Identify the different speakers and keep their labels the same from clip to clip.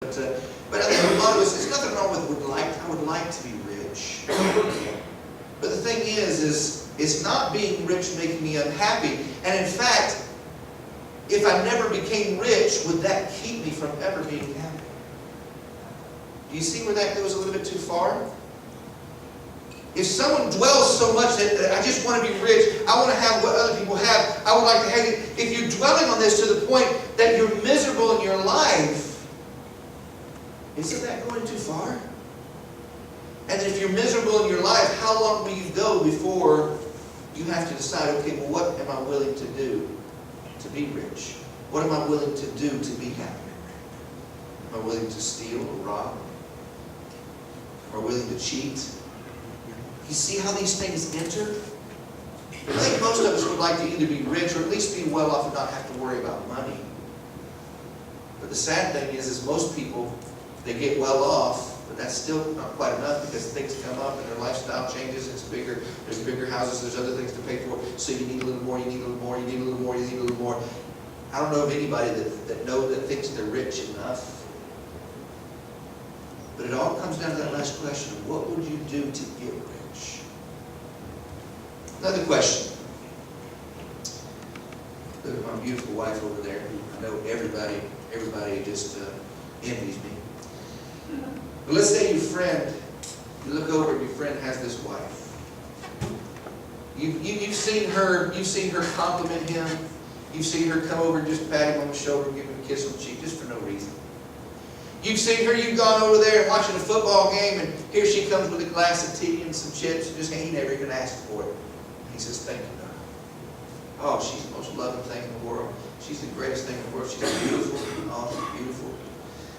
Speaker 1: But I think a lot of us, there's nothing wrong with I would like to be rich. But the thing is it's not being rich making me unhappy. And in fact, if I never became rich, would that keep me from ever being happy? Do you see where that goes a little bit too far? If someone dwells so much that I just want to be rich, I want to have what other people have, I would like to have it. If you're dwelling on this to the point that you're miserable in your life, isn't that going too far? And if you're miserable in your life, how long will you go before you have to decide, okay, well, what am I willing to do to be rich? What am I willing to do to be happy? Am I willing to steal or rob? Am I willing to cheat? You see how these things enter? I think most of us would like to either be rich or at least be well off and not have to worry about money. But the sad thing is most people, they get well off, but that's still not quite enough because things come up and their lifestyle changes. It's bigger. There's bigger houses. There's other things to pay for. So you need a little more. You need a little more. You need a little more. You need a little more. I don't know of anybody that thinks they're rich enough. But it all comes down to that last question: what would you do to get rich? Another question. Look at my beautiful wife over there. I know everybody just envies me. But let's say you look over and your friend has this wife. You've seen her compliment him. You've seen her come over and just pat him on the shoulder and give him a kiss on the cheek just for no reason. You've seen her, you've gone over there and watching a football game and here she comes with a glass of tea and some chips and just he never even asked for it. He says, thank you, God. Oh, she's the most loving thing in the world. She's the greatest thing in the world. She's beautiful. Oh, she's beautiful.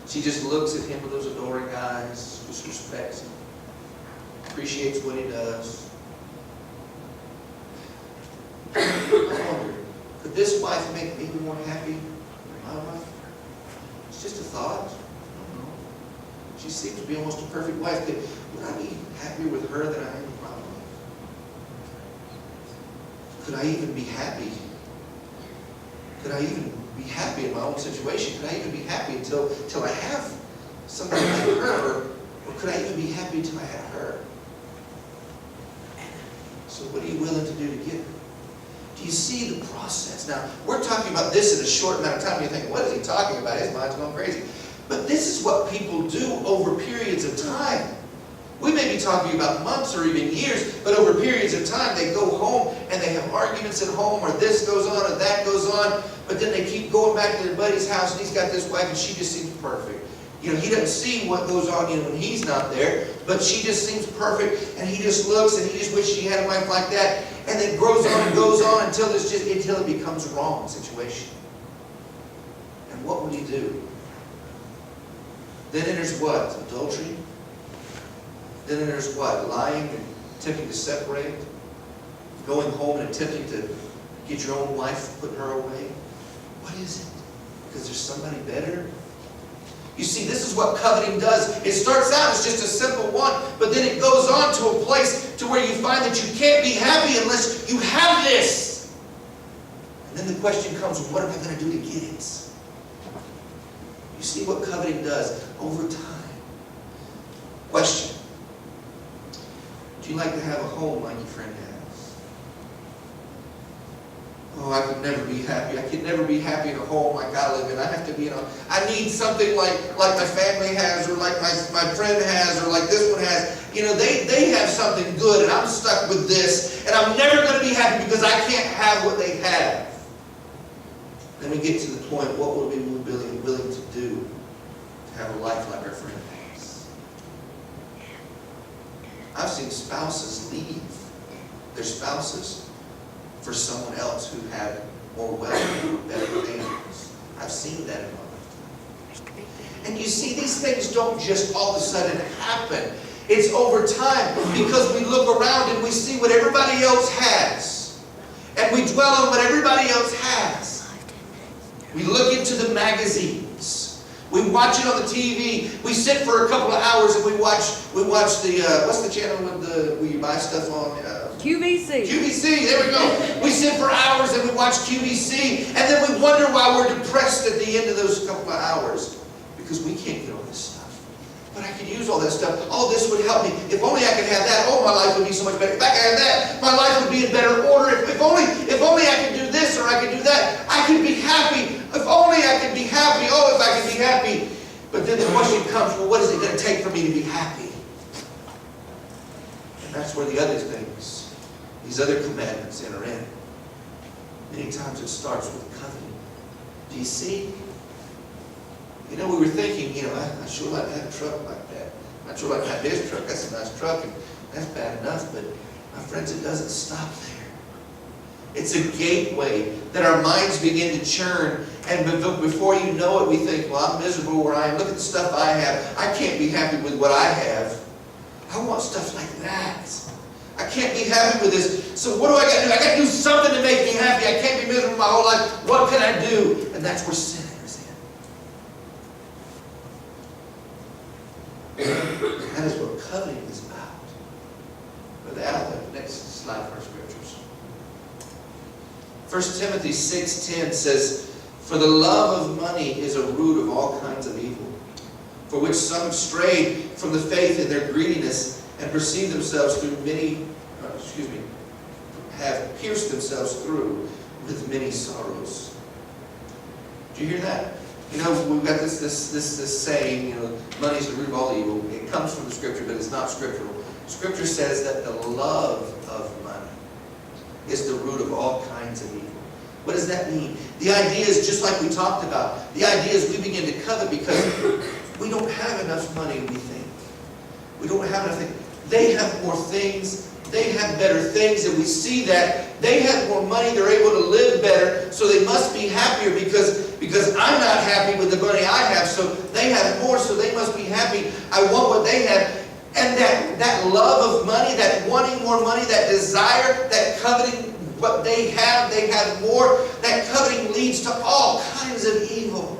Speaker 1: She just looks at him with those adoring eyes, just respects him, appreciates what he does. I wonder, could this wife make me more happy than my wife? It's just a thought. I don't know. She seems to be almost a perfect wife. Would I be happier with her than I am with my wife? Could I even be happy? Could I even be happy in my own situation? Could I even be happy until I have somebody like her? Or could I even be happy until I have her? So what are you willing to do to get her? Do you see the process? Now, we're talking about this in a short amount of time. You think, what is he talking about? His mind's going crazy. But this is what people do over periods of time. We may be talking about months or even years, but over periods of time, they go home and they have arguments at home, or this goes on and that goes on, but then they keep going back to their buddy's house and he's got this wife and she just seems perfect. You know, he doesn't see what goes on when he's not there, but she just seems perfect and he just looks and he just wishes he had a wife like that, and it grows on and goes on until it becomes a wrong situation. And what would he do? Then enters what? Adultery? Then there's what? Lying and attempting to separate? Going home and attempting to get your own wife, putting her away? What is it? Because there's somebody better? You see, this is what coveting does. It starts out as just a simple one, but then it goes on to a place to where you find that you can't be happy unless you have this. And then the question comes, what am I going to do to get it? You see what coveting does over time. Question. Do you like to have a home like your friend has? Oh, I could never be happy. I could never be happy in a home like I live in. I have to be I need something like my family has, or like my friend has, or like this one has. You know, they have something good and I'm stuck with this and I'm never going to be happy because I can't have what they have. Then we get to the point, what would we be willing to do to have a life like our friend has? I've seen spouses leave their spouses for someone else who had more wealth, better things. I've seen that in my lifetime. And you see, these things don't just all of a sudden happen. It's over time because we look around and we see what everybody else has. And we dwell on what everybody else has. We look into the magazines. We watch it on the TV. We sit for a couple of hours and we watch the, what's the channel where you buy stuff on?
Speaker 2: QVC.
Speaker 1: QVC, there we go. We sit for hours and we watch QVC, and then we wonder why we're depressed at the end of those couple of hours. because we can't get all this stuff. But I could use all that stuff. Oh, this would help me. If only I could have that, oh, my life would be so much better. If I could have that, my life would be in better order. If only I could do this or I could do that, I could be happy. If only I could be happy. Oh, if I could be happy. But then the question comes, well, what is it going to take for me to be happy? And that's where the other things, these other commandments enter in. Many times it starts with coveting. Do you see? You know, we were thinking, I sure like to have a truck like that. I sure like to have this truck. That's a nice truck, and that's bad enough. But, my friends, it doesn't stop there. It's a gateway that our minds begin to churn. And before you know it, we think, well, I'm miserable where I am. Look at the stuff I have. I can't be happy with what I have. I want stuff like that. I can't be happy with this. So what do I got to do? I got to do something to make me happy. I can't be miserable my whole life. What can I do? And that's where sin enters in. That is what coveting is about. Brother Al, next slide for our scriptures. 1 Timothy 6:10 says, "For the love of money is a root of all kinds of evil, for which some have strayed from the faith in their greediness and perceive themselves through have pierced themselves through with many sorrows." Do you hear that? We've got this saying, money is the root of all evil. It comes from the Scripture, but it's not scriptural. Scripture says that the love of money is the root of all kinds of evil. What does that mean? The idea is just like we talked about. The idea is we begin to covet because we don't have enough money, we think. We don't have enough things. They have more things. They have better things, and we see that. They have more money. They're able to live better, so they must be happier because I'm not happy with the money I have, so they have more, so they must be happy. I want what they have. And that love of money, that wanting more money, that desire, that coveting what they have more, that coveting leads to all kinds of evil.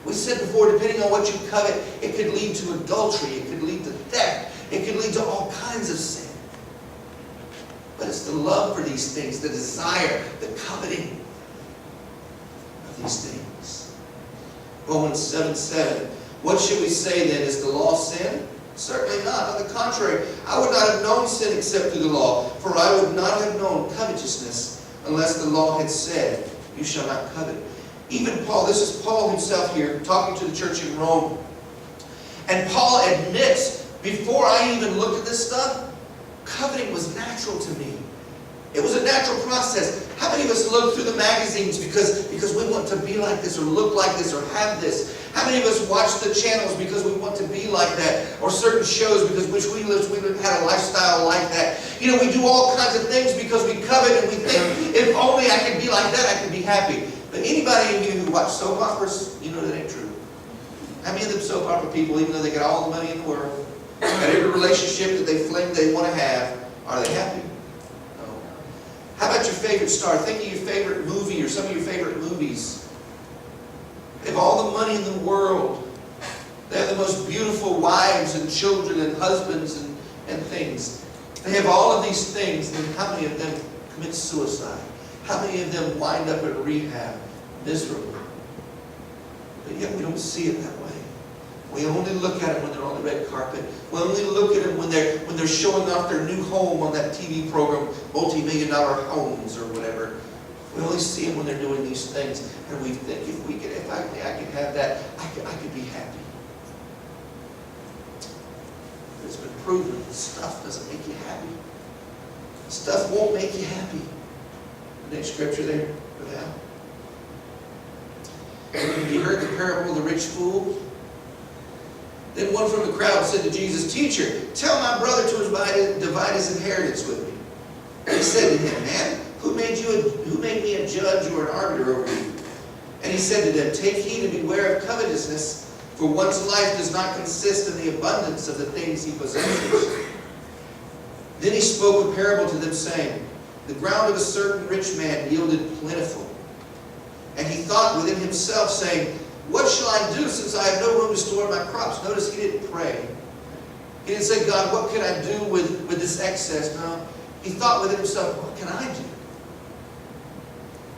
Speaker 1: We said before, depending on what you covet, it could lead to adultery, it could lead to theft, it could lead to all kinds of sin. But it's the love for these things, the desire, the coveting of these things. Romans 7:7. What should we say then? Is the law sin? Certainly not. On the contrary, I would not have known sin except through the law, for I would not have known covetousness unless the law had said, "You shall not covet." Even Paul, this is Paul himself here, talking to the church in Rome. And Paul admits, before I even looked at this stuff, coveting was natural to me. It was a natural process. How many of us look through the magazines because we want to be like this or look like this or have this? How many of us watch the channels because we want to be like that? Or certain shows because we had a lifestyle like that. We do all kinds of things because we covet and we think, if only I could be like that, I could be happy. But anybody in here who watch soap operas, that ain't true. How many of them soap opera people, even though they got all the money in the world, got every relationship that they want to have, are they happy? No. How about your favorite star? Think of your favorite movie or some of your favorite movies. They have all the money in the world. They have the most beautiful wives and children and husbands and things. They have all of these things, and how many of them commit suicide? How many of them wind up in rehab miserable? But yet we don't see it that way. We only look at them when they're on the red carpet. We only look at them when they're showing off their new home on that TV program, multi-million-dollar homes or whatever. We only see them when they're doing these things, and we think if I could have that, I could be happy. But it's been proven that stuff doesn't make you happy. Stuff won't make you happy. The next scripture there, go down. Have you heard the parable of the rich fool? Then one from the crowd said to Jesus, "Teacher, tell my brother to divide his inheritance with me." And he said to him, "Man, who made me a judge or an arbiter over you?" And he said to them, "Take heed and beware of covetousness, for one's life does not consist in the abundance of the things he possesses." Then he spoke a parable to them, saying, "The ground of a certain rich man yielded plentiful. And he thought within himself, saying, 'What shall I do since I have no room to store my crops?'" Notice he didn't pray. He didn't say, "God, what can I do with this excess?" No. He thought within himself, "What can I do?"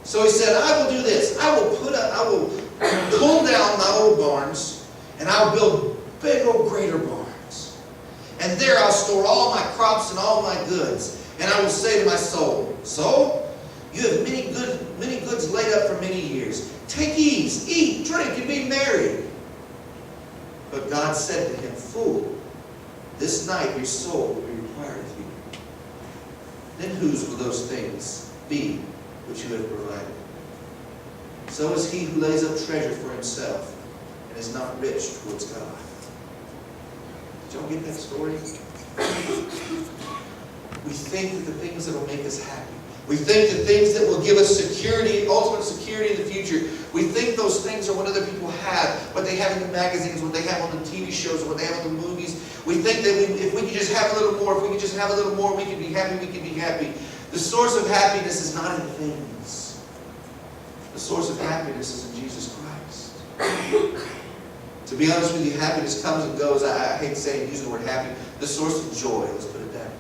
Speaker 1: So he said, "I will do this. I will pull down my old barns And I'll build big old greater barns. And there I'll store all my crops and all my goods. And I will say to my soul, soul, you have many goods laid up for many years. Take ease, eat, drink, and be merry. But God said to him, fool, this night your soul will be required of you. Then whose will those things be which you have provided? So is he who lays up treasure for himself and is not rich towards God. Did y'all get that story? We think that the things that will make us happy, we think the things that will give us security, ultimate security in the future, we think those things are what other people have, what they have in the magazines, what they have on the TV shows, what they have in the movies. We think that if we could just have a little more, if we could just have a little more, we could be happy, we could be happy. The source of happiness is not in things. The source of happiness is in Jesus Christ. To be honest with you, happiness comes and goes. I hate saying, using the word happy. The source of joy, let's put it that way.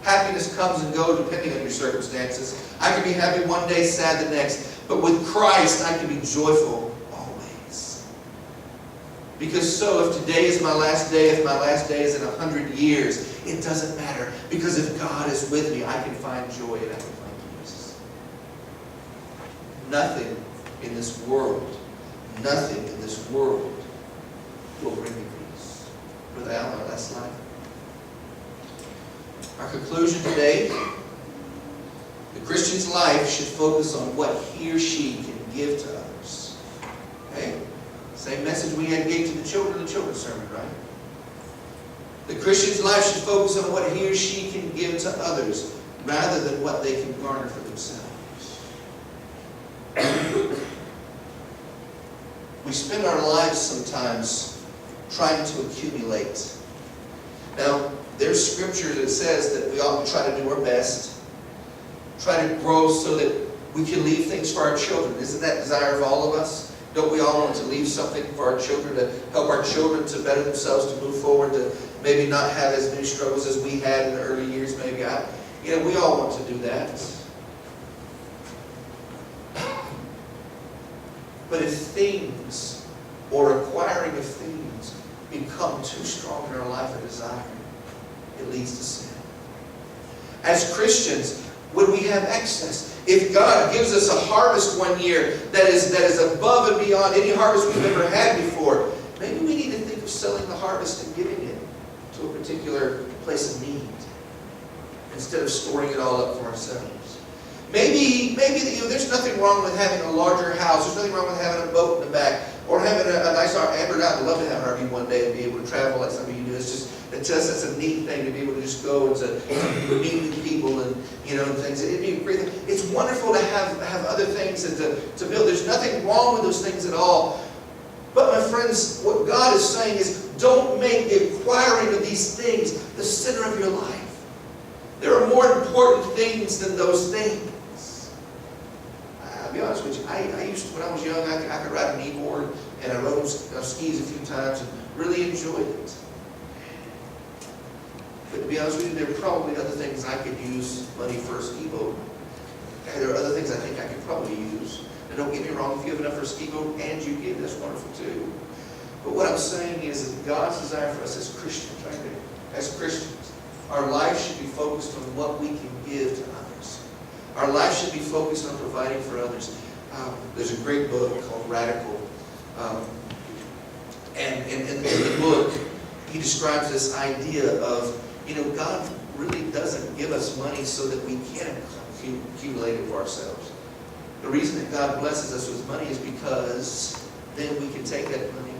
Speaker 1: Happiness comes and goes depending on your circumstances. I can be happy one day, sad the next. But with Christ, I can be joyful always. Because so, if today is my last day, if my last day is in 100 years, it doesn't matter. Because if God is with me, I can find joy and I can find peace. Nothing in this world will bring me peace. Brother Alan, our last slide. Our conclusion today, the Christian's life should focus on what he or she can give to others. Okay? Same message we had gave to the children in the children's sermon, right? The Christian's life should focus on what he or she can give to others rather than what they can garner for themselves. We spend our lives sometimes trying to accumulate. Now, there's scripture that says that we ought to try to do our best, try to grow so that we can leave things for our children. Isn't that desire of all of us? Don't we all want to leave something for our children, to help our children to better themselves, to move forward, to maybe not have as many struggles as we had in the early years? Maybe we all want to do that. But if things or acquiring of things become too strong in our life a desire, it leads to sin. As Christians, when we have excess, if God gives us a harvest one year that is above and beyond any harvest we've ever had before, maybe we need to think of selling the harvest and giving it to a particular place of need instead of storing it all up for ourselves. Maybe there's nothing wrong with having a larger house. There's nothing wrong with having a boat in the back, or having a nice RV. I'd love to have an RV one day and be able to travel like some of you do. It's just a neat thing to be able to just go and to meet new people and and things. It'd be a great thing. It's wonderful to have other things and to build. There's nothing wrong with those things at all. But my friends, what God is saying is, don't make the acquiring of these things the center of your life. There are more important things than those things. I'll be honest with you, I used to, when I was young, I could ride a kneeboard, and I rode on skis a few times and really enjoyed it. But to be honest with you, there are probably other things I could use money for a ski boat. There are other things I think I could probably use. And don't get me wrong, if you have enough for a ski boat and you give, that's wonderful too. But what I'm saying is that God's desire for us as Christians, right there, as Christians, our life should be focused on what we can give to others. Our life should be focused on providing for others. There's a great book called Radical. And in the book, he describes this idea of, God really doesn't give us money so that we can accumulate it for ourselves. The reason that God blesses us with money is because then we can take that money,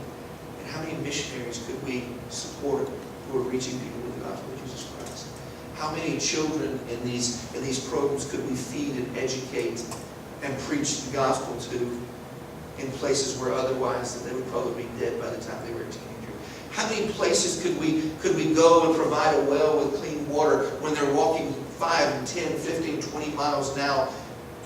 Speaker 1: and how many missionaries could we support who are reaching people with the gospel of Jesus Christ? How many children in these programs could we feed and educate and preach the gospel to in places where otherwise they would probably be dead by the time they were a teenager? How many places could we go and provide a well with clean water when they're walking 5 and 10, 15, 20 miles now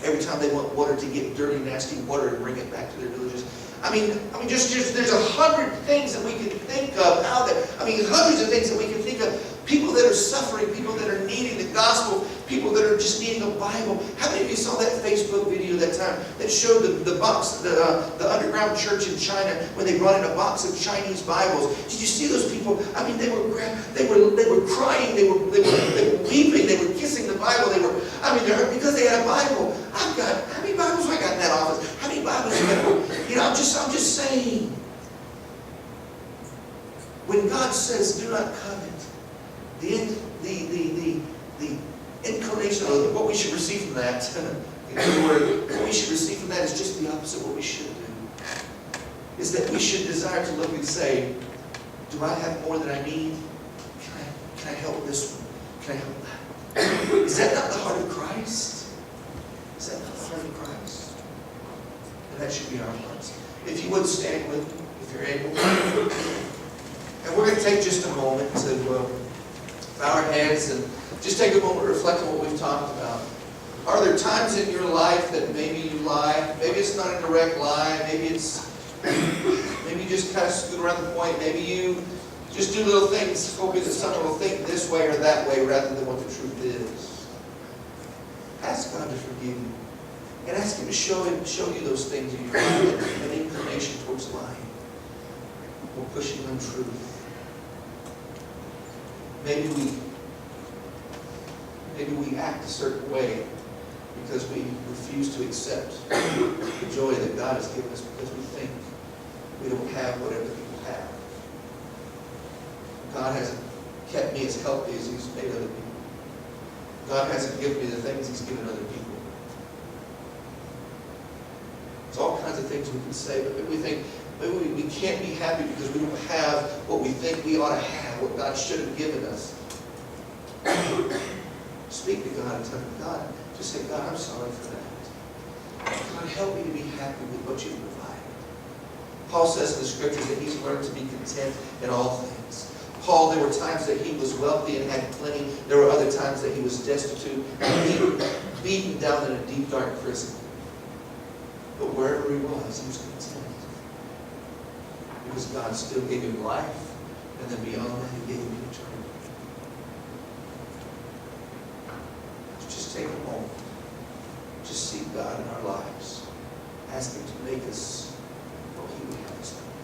Speaker 1: every time they want water to get dirty, nasty water and bring it back to their villages? I mean, just there's 100 things that we can think of out there. Hundreds of things that we can think think of people that are suffering, people that are needing the gospel, people that are just needing a Bible. How many of you saw that Facebook video that time that showed the box, the underground church in China when they brought in a box of Chinese Bibles? Did you see those people? I mean, they were crying, they were weeping, they were kissing the Bible. Because they had a Bible. How many Bibles I got in that office? How many Bibles I got? You know, I'm just saying. When God says, "Do not covet," the inclination of what we should receive from that, what we should receive from that is just the opposite of what we should do. Is that we should desire to look and say, "Do I have more than I need? Can I help this one? Can I help that?" Is that not the heart of Christ? Is that not the heart of Christ? And that should be our hearts. If you would stand with me, if you're able. And we're going to take just a moment to bow our heads and just take a moment to reflect on what we've talked about. Are there times in your life that maybe you lie? Maybe it's not a direct lie. Maybe you just kind of scoot around the point. Maybe you just do little things hoping that someone will think this way or that way rather than what the truth is. Ask God to forgive you. And ask Him to show you those things in your life, an inclination towards lying or pushing untruth. Maybe we act a certain way because we refuse to accept the joy that God has given us because we think we don't have what other people have. God hasn't kept me as healthy as He's made other people. God hasn't given me the things He's given other people. There's all kinds of things we can say, but maybe we think we can't be happy because we don't have what we think we ought to have, what God should have given us. Speak to God and tell Him, God, just say, "God, I'm sorry for that. God, help me to be happy with what You've provided." Paul says in the Scriptures that he's learned to be content in all things. Paul, there were times that he was wealthy and had plenty. There were other times that he was destitute and beaten down in a deep, dark prison. But wherever he was content. Because God still gave him life, and then beyond that, He gave him eternity. Just take a moment. Just seek God in our lives. Ask Him to make us what He would have us to be.